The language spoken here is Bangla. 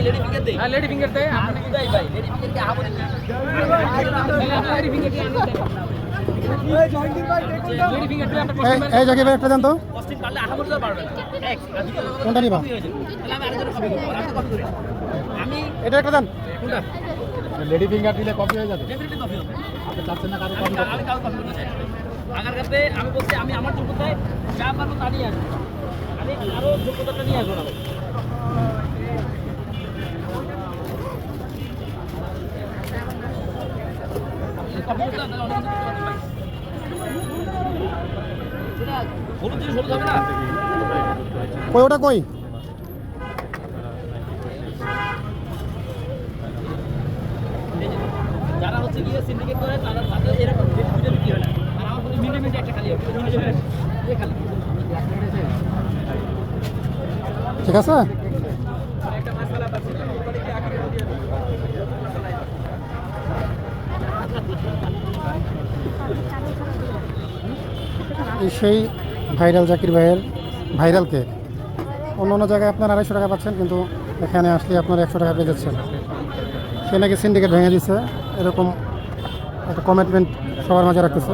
হ্যাঁ লেডি ফিঙ্গার দে আপনি ভাই লেডি ফিঙ্গার কি আবো লেডি ফিঙ্গার কি আনি লেডি ফিঙ্গার দে আপনি এই জায়গায় একটা দেন তো কস্টিং পারলে আহামরি তো পারবেন এক কোনটা নিবা তাহলে আমি আরেকজন কপি করব আর কপি করি আমি এটা একটা দেন কোনটা লেডি ফিঙ্গার দিলে কপি হয়ে যাবে ডেফিনেটলি কপি হবে আপনি চাচ্ছেন না কারো আমি কারো কপি করতে চাই আগার কাছে আমি বলছি আমি আমার যোগ্যতায় যা পারবো তা নিয়ে আসবো আমি আরো যোগ্যতাটা নিয়ে আসবো না কপি করতে আপনারা অনেক কিছু করতে পারবেন সেটা হলুদ জিনিস হলুদ হবে না কই ওটা কই যারা হচ্ছে গিয়ে সিন্ডিকেট করে তারা তাদের এরকম দুটো বিক্রি হয় না আর আমার কোনো মিনিমাম একটা খালি হবে এই খালি ঠিক আছে একটা মশলা পাচ্ছি এই সেই ভাইরাল জাকির ভাইয়ের ভাইরাল কেক অন্য অন্য জায়গায় আপনার 250 টাকা পাচ্ছেন কিন্তু এখানে আসলে আপনার 100 টাকা পেয়ে যাচ্ছেন সে নাকি সিন্ডিকেট ভেঙে দিচ্ছে এরকম একটা কমিটমেন্ট সবার মাঝে রাখতেছে